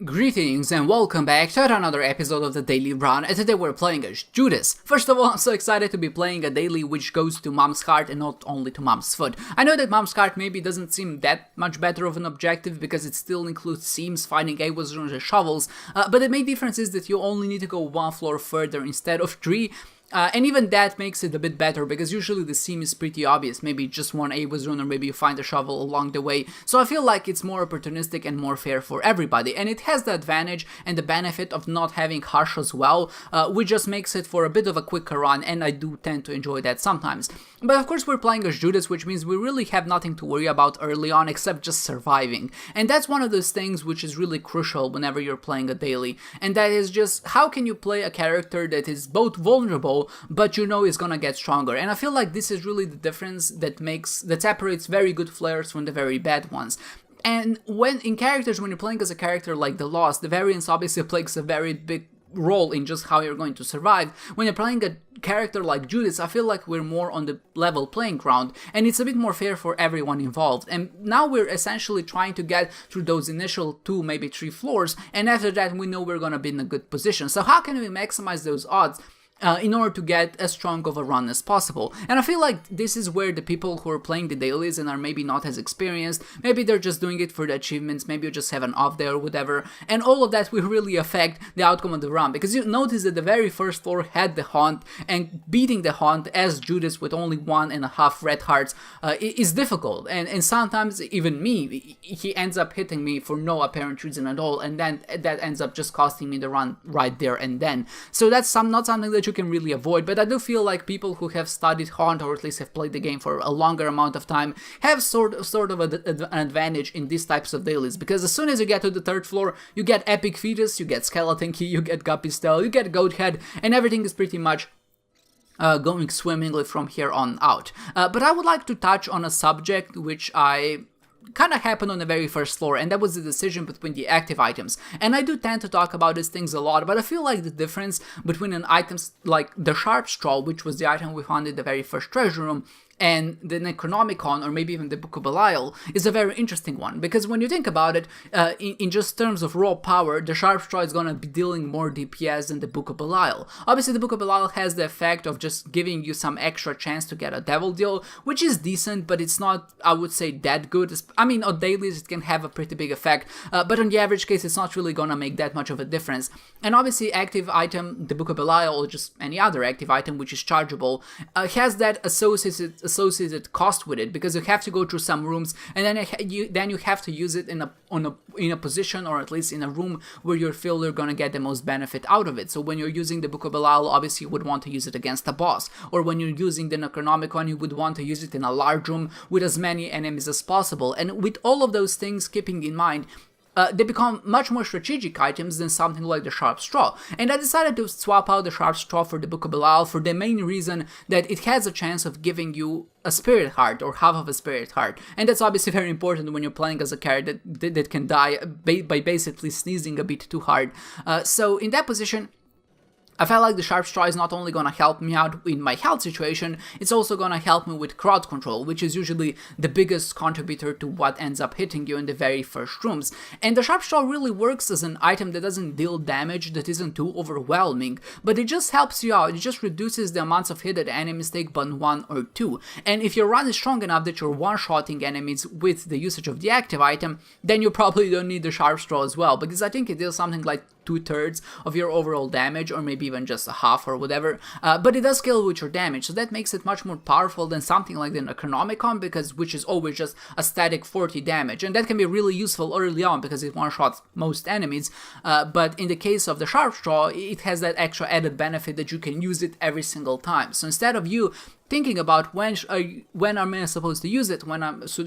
Greetings and welcome back to another episode of the Daily Run, and today we're playing as Judas. First of all, I'm so excited to be playing a daily which goes to Mom's Heart and not only to Mom's Foot. I know that Mom's Heart maybe doesn't seem that much better of an objective because it still includes seams, finding Awas runes and shovels, but the main difference is that you only need to go one floor further instead of three. And even that makes it a bit better, because usually the seam is pretty obvious, maybe just one Awas rune or maybe you find a shovel along the way, so I feel like it's more opportunistic and more fair for everybody, and it has the advantage and the benefit of not having Hush as well, which just makes it for a bit of a quicker run, and I do tend to enjoy that sometimes. But of course we're playing as Judas, which means we really have nothing to worry about early on except just surviving, and that's one of those things which is really crucial whenever you're playing a daily, and that is just how can you play a character that is both vulnerable but you know is gonna get stronger. And I feel like this is really the difference that separates very good players from the very bad ones. And when you're playing as a character like the Lost, the variance obviously plays a very big role in just how you're going to survive. When you're playing a character like Judas, I feel like we're more on the level playing ground, and it's a bit more fair for everyone involved. And now we're essentially trying to get through those initial 2, maybe 3 floors, and after that we know we're gonna be in a good position. So how can we maximize those odds in order to get as strong of a run as possible? And I feel like this is where the people who are playing the dailies and are maybe not as experienced, maybe they're just doing it for the achievements, maybe you just have an off day or whatever, and all of that will really affect the outcome of the run, because you notice that the very first floor had the Haunt, and beating the Haunt as Judas with only 1.5 red hearts is difficult, and sometimes even me, he ends up hitting me for no apparent reason at all, and then that ends up just costing me the run right there and then. So that's not something that you can really avoid, but I do feel like people who have studied Haunt, or at least have played the game for a longer amount of time, have sort of an advantage in these types of dailies, because as soon as you get to the 3rd floor, you get Epic Fetus, you get Skeleton Key, you get Guppy Stell, you get Goat Head, and everything is pretty much going swimmingly from here on out. But I would like to touch on a subject which kind of happened on the very first floor, and that was the decision between the active items. And I do tend to talk about these things a lot, but I feel like the difference between an item like the Sharp Straw, which was the item we found in the very first treasure room, and the Necronomicon, or maybe even the Book of Belial, is a very interesting one, because when you think about it, in just terms of raw power, the Sharp Straw is gonna be dealing more DPS than the Book of Belial. Obviously, the Book of Belial has the effect of just giving you some extra chance to get a Devil Deal, which is decent, but it's not, I would say, that good. I mean, on dailies it can have a pretty big effect, but on the average case it's not really gonna make that much of a difference. And obviously, active item, the Book of Belial, or just any other active item which is chargeable, has that associated cost with it, because you have to go through some rooms, and then you have to use it in a position, or at least in a room where you feel you're gonna get the most benefit out of it. So when you're using the Book of Belial, obviously you would want to use it against a boss, or when you're using the Necronomicon, you would want to use it in a large room with as many enemies as possible. And with all of those things keeping in mind, they become much more strategic items than something like the Sharp Straw. And I decided to swap out the Sharp Straw for the Book of Belial for the main reason that it has a chance of giving you a Spirit Heart, or half of a Spirit Heart. And that's obviously very important when you're playing as a character that can die by basically sneezing a bit too hard. So in that position, I felt like the Sharp Straw is not only gonna help me out in my health situation, it's also gonna help me with crowd control, which is usually the biggest contributor to what ends up hitting you in the very first rooms. And the Sharp Straw really works as an item that doesn't deal damage that isn't too overwhelming, but it just helps you out. It just reduces the amounts of hit that enemies take by 1 or 2. And if your run is strong enough that you're one-shotting enemies with the usage of the active item, then you probably don't need the Sharp Straw as well, because I think it deals something like 2/3 of your overall damage, or maybe even just a half or whatever, but it does scale with your damage, so that makes it much more powerful than something like the Necronomicon, which is always just a static 40 damage, and that can be really useful early on because it one-shots most enemies, but in the case of the Sharp Straw, it has that extra added benefit that you can use it every single time. So instead of you thinking about when am I supposed to use it,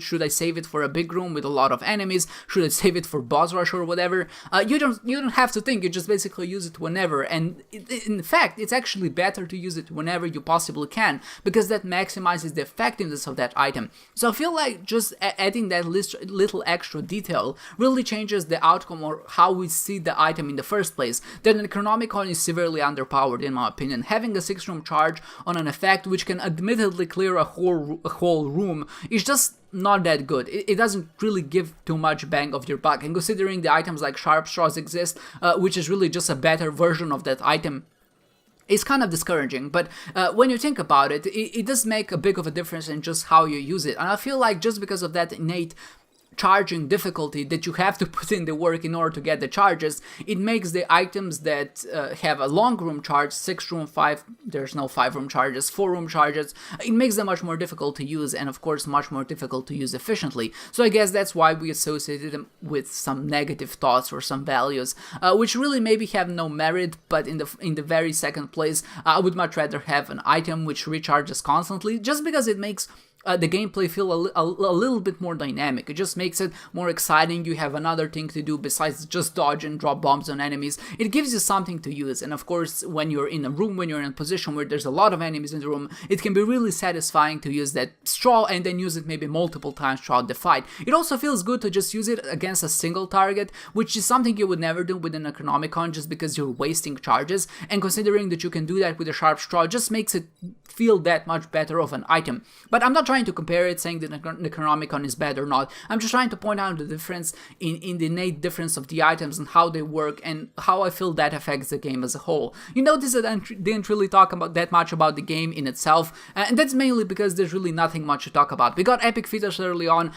should I save it for a big room with a lot of enemies, should I save it for boss rush or whatever, you don't have to think, you just basically use it whenever. And in fact, it's actually better to use it whenever you possibly can, because that maximizes the effectiveness of that item. So I feel like just adding that little extra detail really changes the outcome or how we see the item in the first place. Then the Necronomicon is severely underpowered in my opinion. Having a 6-room charge on an effect which can admittedly clear a whole room is just not that good. It doesn't really give too much bang of your buck, and considering the items like sharp straws exist, which is really just a better version of that item, it's kind of discouraging. But when you think about it, it does make a big of a difference in just how you use it. And I feel like just because of that innate charging difficulty that you have to put in the work in order to get the charges, it makes the items that have a long room charge, 6 room, 5, there's no 5 room charges, 4 room charges, it makes them much more difficult to use, and of course much more difficult to use efficiently. So I guess that's why we associated them with some negative thoughts or some values, which really maybe have no merit. But in the very second place, I would much rather have an item which recharges constantly, just because it makes the gameplay feel a little bit more dynamic. It just makes it more exciting. You have another thing to do besides just dodge and drop bombs on enemies. It gives you something to use, and of course when you're in a room, when you're in a position where there's a lot of enemies in the room, it can be really satisfying to use that straw and then use it maybe multiple times throughout the fight. It also feels good to just use it against a single target, which is something you would never do with an Necronomicon just because you're wasting charges, and considering that you can do that with a sharp straw just makes it feel that much better of an item. But I'm not trying to compare it, saying that Necronomicon is bad or not. I'm just trying to point out the difference in the innate difference of the items and how they work, and how I feel that affects the game as a whole. You notice that I didn't really talk about that much about the game in itself, and that's mainly because there's really nothing much to talk about. We got epic features early on,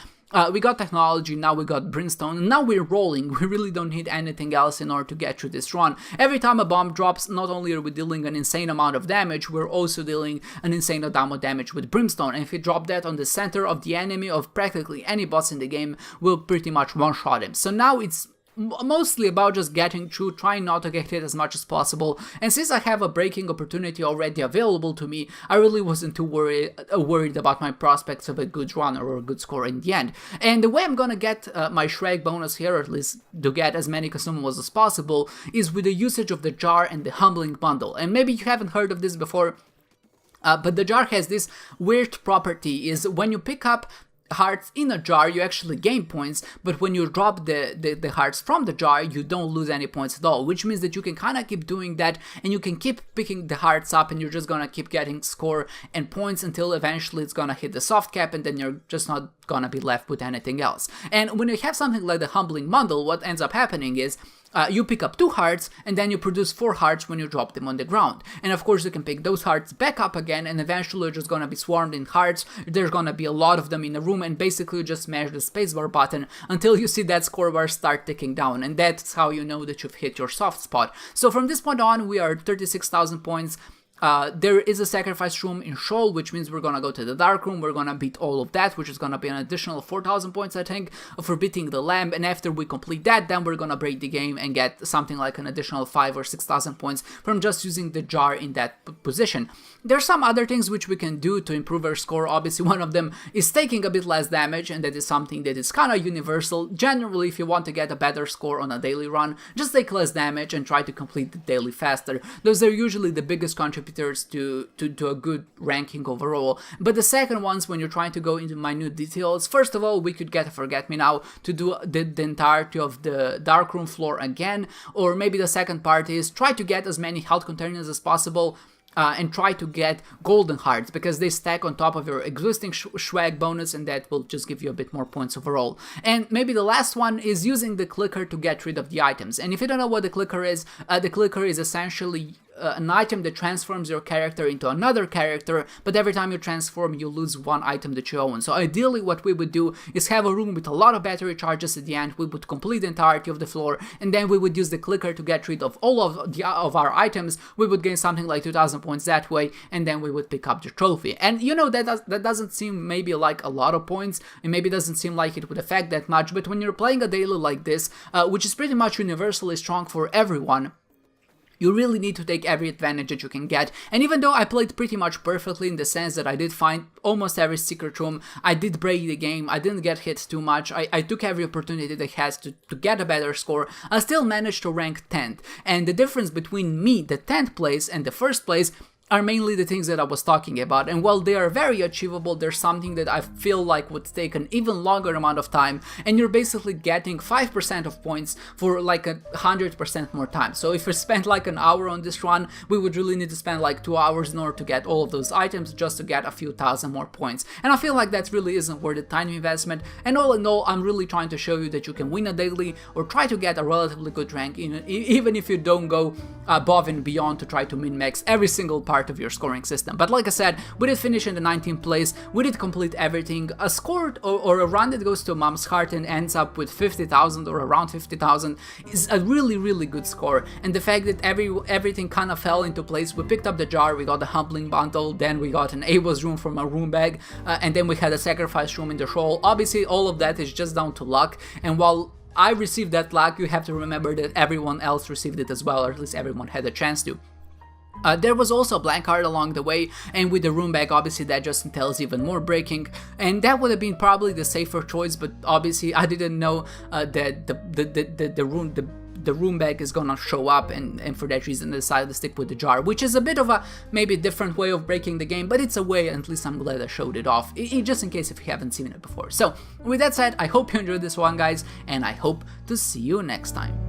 we got technology, now we got brimstone, and now we're rolling. We really don't need anything else in order to get through this run. Every time a bomb drops, not only are we dealing an insane amount of damage, we're also dealing an insane amount of damage with brimstone, and if we drop that on the center of the enemy of practically any boss in the game, we'll pretty much one-shot him. So now it's mostly about just getting through, trying not to get hit as much as possible, and since I have a breaking opportunity already available to me, I really wasn't too worried about my prospects of a good run or a good score in the end. And the way I'm gonna get my Shrek bonus here, or at least to get as many consumables as possible, is with the usage of the jar and the humbling bundle. And maybe you haven't heard of this before, but the jar has this weird property, is when you pick up hearts in a jar, you actually gain points, but when you drop the hearts from the jar, you don't lose any points at all, which means that you can kind of keep doing that, and you can keep picking the hearts up, and you're just gonna keep getting score and points until eventually it's gonna hit the soft cap, and then you're just not gonna be left with anything else. And when you have something like the humbling bundle, what ends up happening is you pick up 2 hearts, and then you produce 4 hearts when you drop them on the ground. And of course you can pick those hearts back up again, and eventually you're just gonna be swarmed in hearts. There's gonna be a lot of them in a room, and basically you just smash the spacebar button until you see that score bar start ticking down, and that's how you know that you've hit your soft spot. So from this point on, we are 36,000 points. There is a sacrifice room in Shoal, which means we're gonna go to the dark room, we're gonna beat all of that, which is gonna be an additional 4,000 points, I think, for beating the lamb, and after we complete that, then we're gonna break the game and get something like an additional 5,000 or 6,000 points from just using the jar in that position. There's some other things which we can do to improve our score. Obviously, one of them is taking a bit less damage, and that is something that is kind of universal. Generally, if you want to get a better score on a daily run, just take less damage and try to complete the daily faster. Those are usually the biggest contributors to a good ranking overall. But the second ones, when you're trying to go into minute details, first of all, we could get a Forget Me Now to do the entirety of the darkroom floor again, or maybe the second part is try to get as many health containers as possible, and try to get golden hearts, because they stack on top of your existing swag bonus, and that will just give you a bit more points overall. And maybe the last one is using the clicker to get rid of the items. And if you don't know what the clicker is essentially an item that transforms your character into another character, but every time you transform, you lose one item that you own. So ideally what we would do is have a room with a lot of battery charges at the end, we would complete the entirety of the floor, and then we would use the clicker to get rid of all of our items. We would gain something like 2,000 points that way, and then we would pick up the trophy. And you know, that doesn't seem maybe like a lot of points, and maybe doesn't seem like it would affect that much, but when you're playing a daily like this, which is pretty much universally strong for everyone, you really need to take every advantage that you can get. And even though I played pretty much perfectly in the sense that I did find almost every secret room, I did break the game, I didn't get hit too much, I took every opportunity that has to get a better score, I still managed to rank 10th. And the difference between me, the 10th place, and the first place are mainly the things that I was talking about, and while they are very achievable, there's something that I feel like would take an even longer amount of time, and you're basically getting 5% of points for like 100% more time. So if we spent like an hour on this run, we would really need to spend like 2 hours in order to get all of those items just to get a few thousand more points, and I feel like that really isn't worth the time investment. And all in all, I'm really trying to show you that you can win a daily or try to get a relatively good rank, even if you don't go above and beyond to try to min-max every single part of your scoring system. But like I said, we did finish in the 19th place, we did complete everything. A score or a run that goes to Mom's Heart and ends up with 50,000 or around 50,000 is a really good score, and the fact that everything kind of fell into place. We picked up the jar, we got the humbling bundle, then we got an Ava's room from a room bag, and then we had a sacrifice room in the shoal. Obviously all of that is just down to luck, and while I received that luck, you have to remember that everyone else received it as well, or at least everyone had a chance to. There was also a blank card along the way, and with the room bag, obviously that just entails even more breaking, and that would have been probably the safer choice, but obviously I didn't know that the room bag is gonna show up, and for that reason I decided to stick with the jar, which is a bit of a maybe different way of breaking the game, but it's a way, and at least I'm glad I showed it off, just in case if you haven't seen it before. So with that said, I hope you enjoyed this one, guys, and I hope to see you next time.